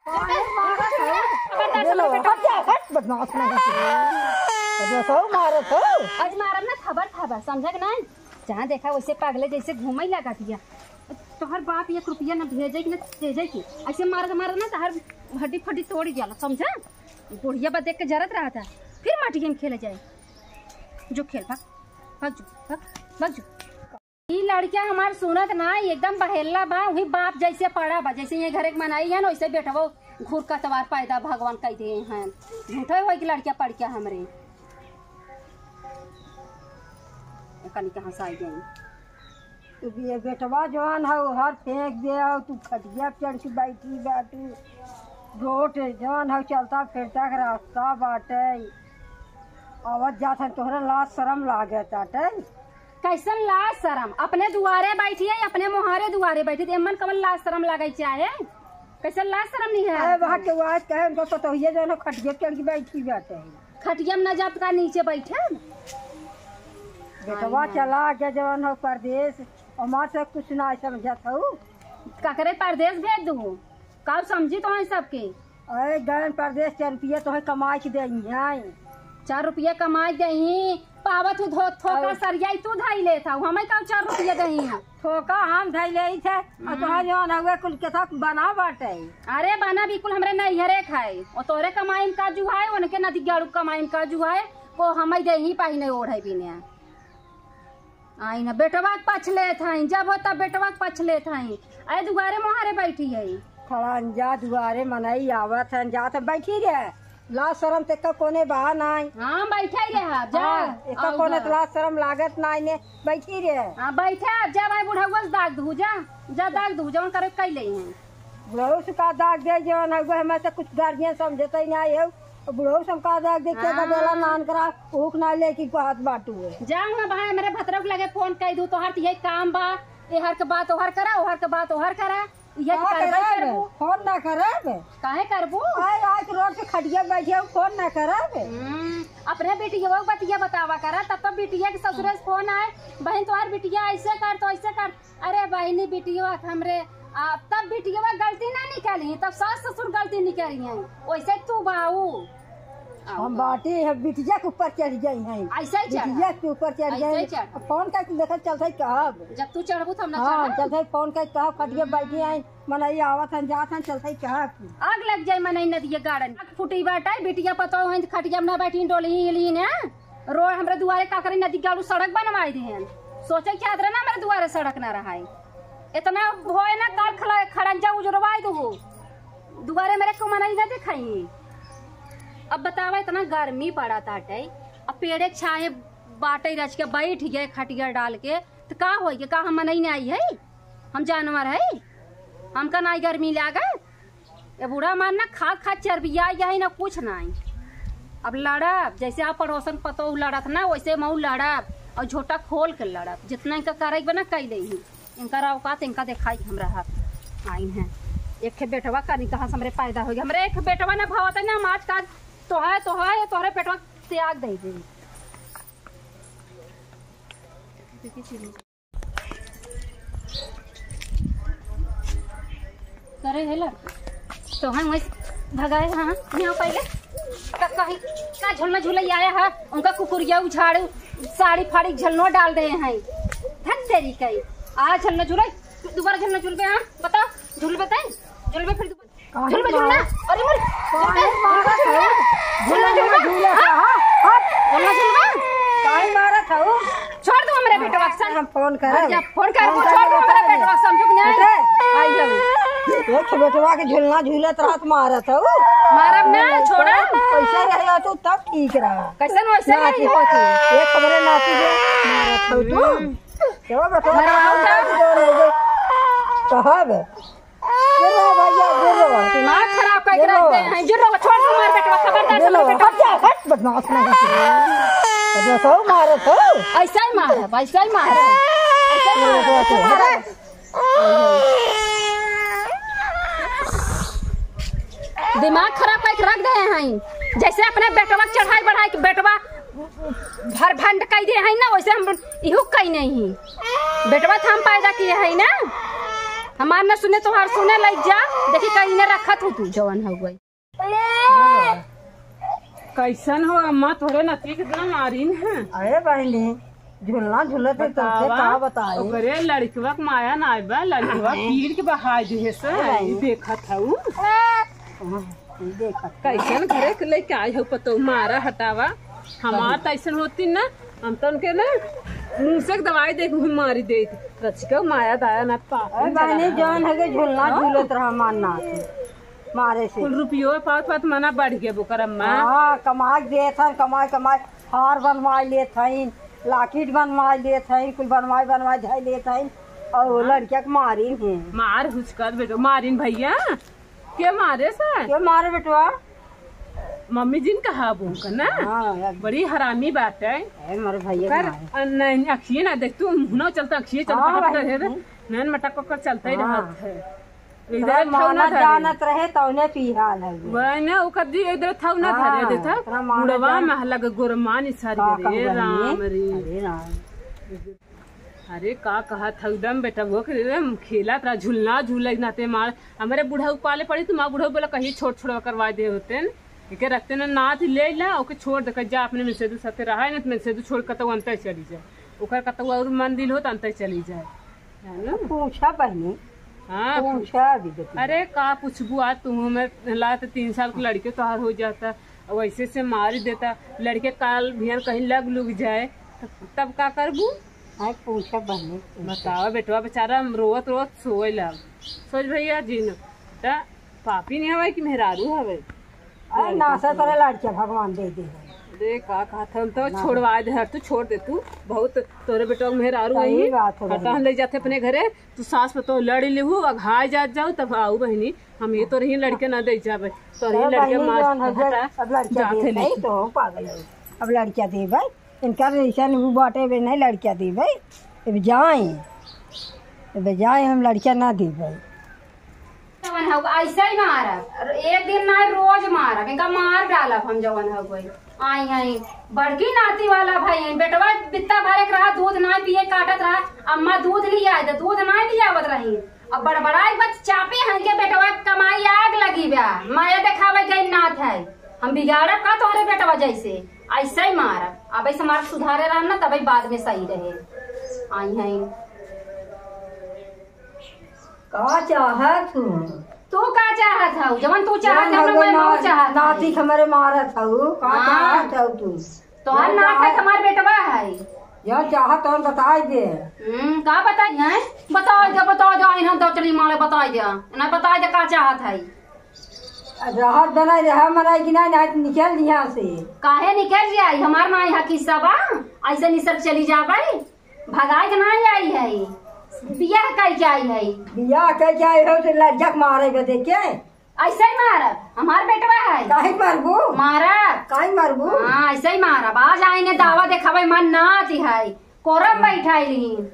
आज मारब ना खबर खबर समझा के नहीं। जहाँ देखा वैसे पागले जैसे घूमे लगा दिया। तोहर बाप 1 रुपया न भेजे कि न भेजे की ऐसे मार ना तोहर हड्डी फड्डी तोड़ गया समझा। बुढ़िया बा देख के जरत रहा था फिर माटी गेम खेले जाए। जो खेल भाग भाग जो भाग भाग जो। ये लड़कियां हमार सुनत ना एकदम बहेला बा वही बाप जैसे पड़ा बा जैसे ये घर एक मनाई है ना वैसे बेटा वो घूर का तवार पैदा भगवान कह दिए हैं। झूठा हुआ कि लड़कियां पढ़ क्या हमरे कनी कहाँ से आई गई। तू ये बेटवा जवान है हर फेंक दे तू खटिया चढ़ के बैठी बाटू रोट जवान है चलता फिरता के रास्ता बाटे आवत जात तोहरा लाज शरम लागे ताटे। कैसन लाज शरम अपने दुआरे बैठी है अपने मुहारे दुआरे बैठी थी एमन कमल लाज शरम लगे चाहे कैसन लाज शरम नहीं है। वहाँ के वाज कहे उनको पतोहिए जो है खटिया चढ़ के बैठी बाटे खटिया में न जब का नीचे बैठे बेटवा चला के जवान हो परदेश हमार से कुछ ना समझत हो ककरे परदेश भेज दू कब समझी तो है सबके। अरे गए परदेश 4 रुपये तो कमाई के दे 4 रुपये कमाई दही पावत थोका सरिया तू धाई ले था हमें कब 4 रुपये दही थोका हम धाई ले थे और तुहार जवान हुए कुल के साथ बना बाटे। अरे बना बिल्कुल हमरे नैहरे खाए और तोरे कमाई का जुहाए उनके नदी गाड़ू कमाई का जुहाए को हमें दही पाही नहीं ओढ़े बिने आई ना बेटवा पछले थाई जब होता बेटवा पछले थाई अरे दुआरे मुहारे बैठी है खड़ा जा दुआरे मनई आवत है जा तो बैठी रहे लाज शरम ते कोने बहा नाई। हाँ बैठे रहे जा एक कोने तो लाज शरम लागत नाई ने बैठी रहे। हाँ बैठे जा भाई बुढ़ावा दाग धू जा दाग धू जवन करे कई ले हैं बुढ़ऊ से का दाग दे जवन है हमें से कुछ गार्जियन समझते नहीं है बुढ़ऊ से का दाग दे के बेला नान करा भूख ना ले की हाथ बाटू है जाऊंगा भाई मेरे भतरक लगे फोन कह दू तोहर ये काम बा एहर के बात ओहर करा ओहर के बात ओहर करा ये फोन ना करब काहे करबू आज रोड पे खटिया बैठे फोन ना करब अपने बेटिया बतिया बतावा करा तब तब बेटिया के ससुर से फोन आए बहन तुम्हार बेटिया ऐसे कर तो ऐसे कर। अरे बहनी बेटिया हमरे तब बेटिया गलती ना निकाली तब सास ससुर गलती निकाली है वैसे तू बाऊ हम बाटी है बिटिया के ऊपर चढ़ गई है ऐसे बिटिया के ऊपर चढ़ गई फोन का देखा चलते कहब जब तू चढ़बू तो हम ना हाँ चलते फोन का कहब खटिया बैठी है मनई आवत है जात है चलते कहब आग लग जाए मनई नदी गार्डन फुटी बाटे बिटिया पतो है खटिया में ना बैठी डोली लीन है रोड हमरे दुआरे का करे नदी गाड़ू सड़क बनवाई दी है सोचे क्या ना हमारे दुआरे सड़क ना रहा है इतना होए ना काल खड़ंजा उजरवाई दो दुआरे मेरे को मनई ना दिखाई। अब बतावा इतना गर्मी पड़ा ताटे अब पेड़े छाए बाटे रच के बैठ गए खटिया डाल के तो का हो का हम नहीं आई है हम जानवर है हमका ना गर्मी लागे ये बूढ़ा मारना खा खा चर्बिया है ना कुछ नहीं। अब लड़ब जैसे आप पड़ोसन पतो लड़त ना वैसे मऊ लड़ब और झोटा खोल के लड़ब जितना इनका करे बना कई ले इनका औकात इनका दिखाई हमरा आई है। एक बेटवा कहीं कहाँ से हमरे पैदा हो गया हमरे एक बेटवा ना भावता ना हम आज का तोहरे पेटवा त्याग दे करे हेला तो हम भगाए हाँ यहाँ पहले कहीं का झुलना झूला आया है उनका कुकुरिया उछाड़ साड़ी फाड़ी झलनो डाल दे हैं धन तेरी कई आ झलना झूला दोबारा झलना झूल पे हाँ बता झूल बताए झूल पे फिर झूलना अरे छोड़ दो हमारे बेटवा हम फोन कर छोड़ दो हमारे बेटवा समझो कि नहीं आई जाओ एक बेटवा के झूलना झूलत रात मारत हो मारब ना छोड़ा पैसा रहे तो तब ठीक रहा कैसे वैसे नहीं होती एक खबरे नाती दे मारत हो तू क्यों बेटवा कहब दिमाग खराब करके रखते हैं जिरो छोड़ दो हमारे बेटवा खबरदार हट बदमाश नहीं सो मारो तो ऐसा ही मार दिमाग खराब करके रख दे हैं जैसे अपने बेटवा चढ़ाई बढ़ाई के बेटवा भर भंड कई दे है ना वैसे हम इहू कई नहीं बेटवा हम पैदा किए है ना हमार न सुने तोहार सुने लग जा। देखी कहीं ने रखत हो तू जवन हो गई। कैसन हो अम्मा तोरे नती कितना मारीन है। अरे बहनी झूलना झूलत है तो का बताए। ओकरे लड़कवा के माया ना आइबा लड़कवा पीड़ के बहाय दे से देखत हूँ। देखत कैसन घरे के लेके आई हो पतो मारा हटावा हमार तैसन होती ना हम तो उनके ना मुँह से दवाई दे मारी दे रचिका माया दाया ना अरे बहनी जौन है झूलना झूलत रहा मानना मारे से कुल रुपयो पाँच पाँच मना बढ़ गया बोकर अम्मा। हाँ कमाई देत हन कमाई कमाई हार बनवाई लेत हन लाकिट बनवाई लेत हन कुल बनवाई धै लेत हन और लड़किया के मारी है। मार हुचकर बेटो मारिन भैया के मारे से क्यों मारे बेटवा मम्मी जिन कहा बोका ना हाँ बड़ी हरामी बात है। मारे भैया के नहीं अखिए ना देख तू मुँह चलता अखिए चलता है नैन मटक कर चलता ही रहत है। इधर माना जानत रहे तो ने पिहाल है वह ना ओकर जी इधर था ना धरे देता बुढ़वा महला के गोरमान सारी रे राम रे अरे का कहा था एकदम बेटा वो खेला था झूलना झूले नाते मार हमारे बूढ़ा पाले पड़ी तो माँ बूढ़ा बोला कहीं छोड़ छोड़ करवा दे होते के रखते ना नाथ ले ला ओके छोड़ दे जा अपने में से दू साथे रहा है ना में से दू छोड़ कतौ अंतर चली जाए ओकर कतौ और मंदिर हो तो अंतर चली जाए पूछा बहनी। हाँ पूछा अरे का पूछबू आज तुम ला तो 3 साल की लड़के तोहार हो जाता वैसे से मार देता लड़के काल भियान कहीं लग जाए तब का करबू। पूछा बहनी बताओ बेटवा बेचारा रोवत रोवत सोए लग सोच भैया जी न पापी नहीं हवे कि मेहरारू हवे अरे नासा करे लड़किया भगवान दे दे दे का था तो छोड़वा दे हर तू छोड़ दे तू बहुत तोरे बेटा मेहरारू वही हटा हम ले जाते अपने घरे तू सास पे तो लड़ लिहू अघाय जात जाओ तब आऊ बहनी हम ये तो रही लड़के ना दे जावे तो रही लड़के तो पागल अब लड़किया दे भाई इनका रिलेशन वो बाटे में नहीं लड़किया दी भाई अब जाए हम लड़किया ना दी भाई ऐसा ही मारब एक दिन ना रोज मारब इनका मार डालब हम जवन हो गई आई आई बड़की नाती वाला भाई बेटवा बित्ता भरे रहा दूध ना पिए काटत रहा अम्मा दूध लिया तो दूध ना लियावत रही अब बड़बड़ाई बच चापे हैं के बेटवा कमाई आग लगी बा माया देखावे गई नाथ है हम बिगाड़ब का तोहरे बेटवा जैसे ऐसा ही मारब अब ऐसे मार सुधारे रहा ना तभी बाद में सही रहे। आई है का चाहत तू का चाहत हूँ जवन तू चाहत मैं चाहत नाती हमारे मारत हूँ का चाहत हूँ तू तो नाटक हमारे बेटवा है यह चाहत तो बता दे। का बताई है बताओ जा इन्हें दो चली मारे बताई दे ना बताई दे का चाहत है राहत बना रहा मना कि ना निकल यहाँ से काहे निकल जाई हमार ना यहाँ किस्सा बा ऐसे निसर चली जाबे भगाई के ना आई है बियाह करके आई है बियाह करके आई हो तो लज्जक मारे देख के ऐसे ही मारब हमार बेटवा है काहे मारबू मारब काहे मारबू हाँ ऐसे ही मारब आज आईने दावा देखावे मन ना आती है कोरम बैठाई दिन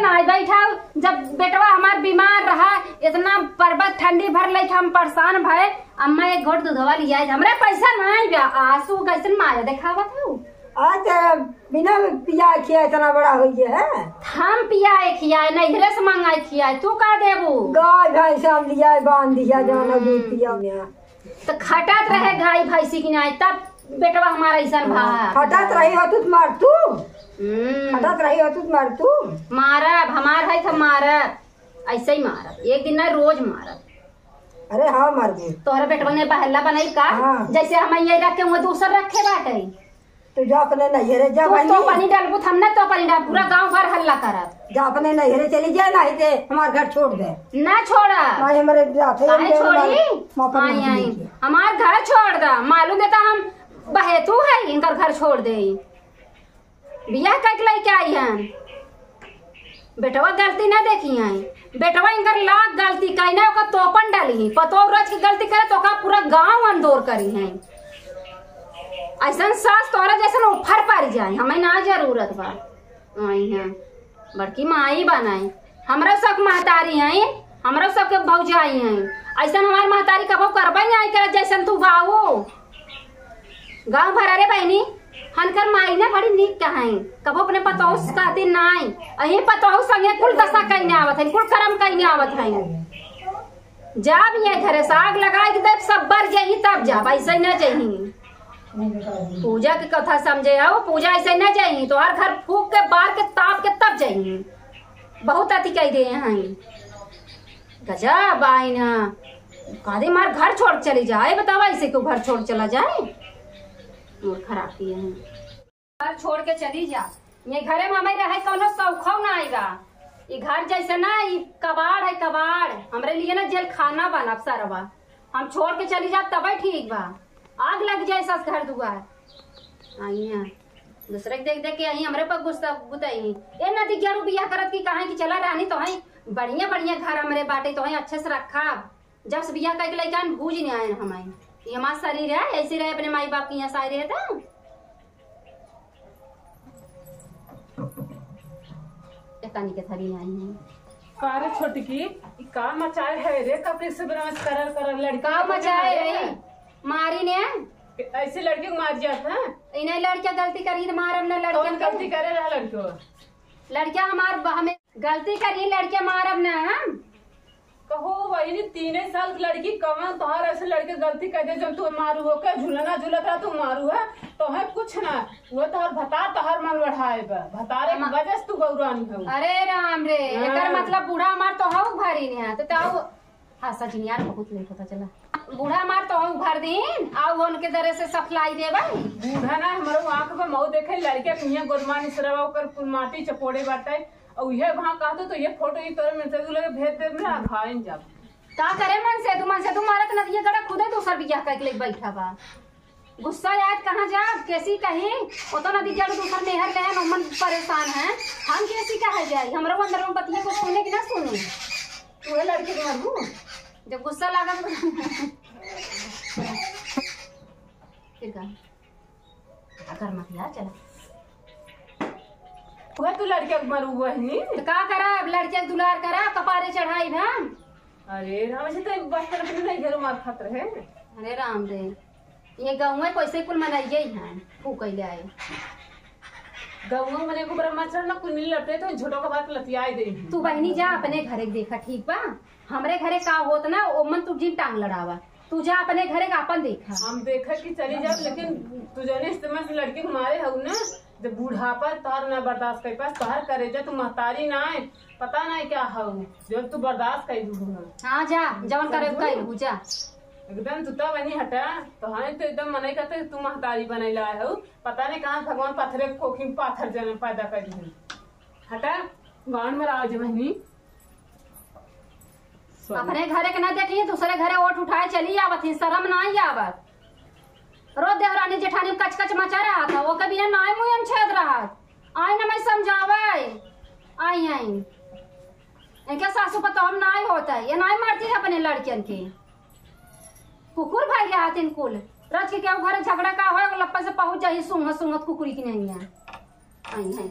ना बैठा जब बेटवा हमार बीमार रहा इतना पर्वत ठंडी भर ले हम परेशान भय अम्मा एक घोट दूधवा लिया हमरे पैसा ना आंसू कैसे माया देखावत हूँ आज बिना पिया खिया इतना बड़ा हुई है हम पियाए खियाए नहीं इधरे से मंगाए खियाए तू का देबू गाय भैंस हम लिया बांध दिया जाना दूध पिया तो खटत रहे गाय भैंसी की नहीं तब बेटवा हमारा ऐसा भा खटत रही हो तू मार तू खटत रही हो तू मार तू मारब हमार है तो मारब ऐसे ही मारब एक दिन ना रोज मारब। अरे हाँ मार दे तोहरे बेटवा ने पहला बनाई का जैसे हम ये रखे हुए दूसर रखे बाटे तो जा अपने नहरे जा तो पानी डालबू हमने तो पानी डाल पूरा गांव भर हल्ला करब जा अपने नहरे चली जाए नहीं दे हमारे घर छोड़ दे ना छोड़ा हमारे छोड़ी हमार घर छोड़ दा मालूम देता हम बहेतू है इनका घर छोड़ दे बियाह कर लेके आई हैं बेटवा गलती ना देखी है बेटवा इनकर लाख गलती कहना ओका तोपन डाली पतो रोज की गलती करे तो का पूरा गांव अंदोर करी है ऐसा सास तोरा जैसा उफर पड़ जाए हमें ना जरूरत बा आई है बड़की माई बनाई हमरा सब महतारी है हमरा सब के भौजाई है ऐसा हमार महतारी कबो करबे नहीं कर जैसन तू गाँव भर अरे बहनी हनकर माई ना बड़ी नीक कहाई कबो अपने पतोह कहती नाई अही पतोह संगे कुल दशा कहीं आवत है कुल कर्म कहीं आवत है। जब ये घरे साग लगाए के तब सब बर जाही तब जाब ऐसे न जाही। पूजा की कथा समझे हो पूजा ऐसे न जाही तो हर घर फूक के बार के ताप के तब जाही। बहुत अति कह दे हैं गजब आई ना कहते मार घर छोड़ चली जाए बताओ ऐसे क्यों घर छोड़ चला जाए और खराब किए हैं। घर छोड़ के चली जा ये घरे में हमें रहे कोनो सौखो ना आएगा। ये घर जैसे ना ये कबाड़ है कबाड़ हमरे लिए ना जेल खाना बना सरवा हम छोड़ के चली जा तब ठीक बा। आग लग जाए सस घर दुआर आई दूसरे देख देख के यही हमरे पर गुस्सा बुताई ये नदी क्या बिया करत की कहा कि चला रानी तो है बढ़िया बढ़िया घर हमारे बाटे तो है अच्छे से रखा। जब से बिया कह लैका भूज नहीं आए हमारे ये हमारा शरीर है ऐसे रहे अपने माई बाप की यहाँ सारे रहता तानी के थरी आई है कार छोटकी का मचाए है रे कपड़े से ब्रांच कर लड़का का मचाए रे मारी ने ऐसे लड़के को मार जाता है इन्हें लड़कियां गलती करी मारब न लड़कियां गलती करे रहा लड़को लड़कियां हमें गलती करी लड़कियां मारब न हम कहो वही 3 साल की लड़की कवन तोहर ऐसे लड़के गलती कर दे जब तू मारू हो के झूलना झूलत रहा तू मारू है तो है कुछ ना वो तोहर भतार तोहर मन बढ़ाएगा भतारे की वजह से तू गौरानी हो। अरे राम रे एकर मतलब बूढ़ा मार तो हऊ भारी ने तो ताऊ हाँ सचिन यार बहुत लेट होता चला बूढ़ा मार तो हऊ भर दिन आओ उनके दरे से सप्लाई देबा बूढ़ा ना हमारो आंख पे मऊ देखे लड़के कुइया गोदमा निसरवा ओकर कुल माटी चपोड़े बाटे और ये वहां कहतो तो ये फोटो ही तोरे में से लगे भेज दे ना खाइन जब का करे मन से तू मारत नदिया गड़ा खुदे दूसर बियाह कर ले बैठा बा गुस्सा याद कहाँ जा कैसी कहे वो तो नदी जड़ दूसर मेहर ले है मन परेशान है हम कैसी कहा जाए हमरो अंदर में पतिया को सुने कि ना सुने तू लड़के के मारू जब गुस्सा लगा फिर का अगर मत यार चला वह तू लड़के को मारू वही तो का करा लड़के के दुलार करा कपारे चढ़ाई ना। अरे राम से तो बस्तर पे नहीं घर मार खतर है। अरे राम रे ये गाँव में कैसे कुल मनाइए हैं फूक ले आए गाँव में मने को ब्रह्मचर्य ना कुल लपटे तो झोटो का बात लतियाई दे तू बहनी जा अपने घरे देखा ठीक बा हमरे घरे का होत ना ओमन तू जी टांग लड़ावा तू जा अपने घरे का अपन देखा हम देखा कि चली जा लेकिन तू जाने इस्तेमाल लड़के को मारे हूँ ना जब बूढ़ापा तोहर ना बर्दाश्त कर पास तोहर करे जा तू महतारी ना आए पता नहीं क्या हूँ जो तू बर्दाश्त कर दू। हाँ जा जवन करे कर जा एकदम तू तो बनी हटा तो हाँ तो एकदम मनाई करते तू महतारी बने लाए हो पता नहीं कहाँ भगवान पत्थरे खोखी पाथर जन्म पैदा कर दी हटा गाँव में राज बहनी अपने घरे के ना देखिए दूसरे घरे ओट उठाए चली आवत ही शर्म ना ही आवत रोज देवरानी जेठानी कच कच मचा रहा था वो कभी ना नाय मुँह छेद रहा आई ना मैं समझावे आई आई इनके सासू पता हम नाय होता है ये नाय मारती है अपने लड़कियन के कुकुर भाई गया तीन कुल रच के क्या घर झगड़ा का हो लप्पा से पहुंच जाही सुंगत सुंगत कुकुरी की नहीं है आई है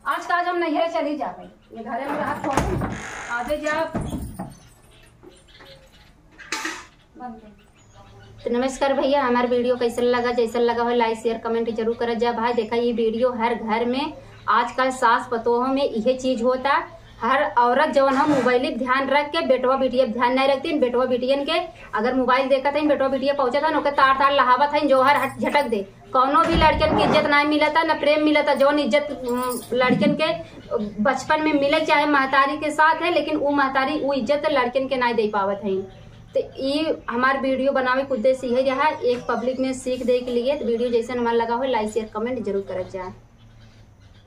आज का आज हम नहीं चली जा रही ये घरे में रहा छोड़ आधे जा। तो नमस्कार भैया हमारा वीडियो कैसा लगा जैसा लगा हो लाइक शेयर कमेंट जरूर करा जा भाई देखा ये वीडियो हर घर में आजकल सास पतोह में यही चीज होता हर औरत जवन हम मोबाइल ध्यान रख के बेटवा बिटिया ध्यान नहीं रखती बेटवा बिटियन के अगर मोबाइल देखा था बेटवा बिटिया पहुंचा था नौके तार तार लहावत है जो हर झटक दे कौनो भी लड़कियन की इज्जत नहीं मिलता न प्रेम मिलता जौन इज्जत लड़कियन के बचपन में मिले चाहे महतारी के साथ है लेकिन वो महतारी वो इज्जत लड़कियन के नहीं दे पावत है। तो ये हमार वीडियो बनावे के उद्देश्य यही रहा एक पब्लिक में सीख दे के लिए तो वीडियो जैसे हमारा लगा हो लाइक शेयर कमेंट जरूर कर जाए।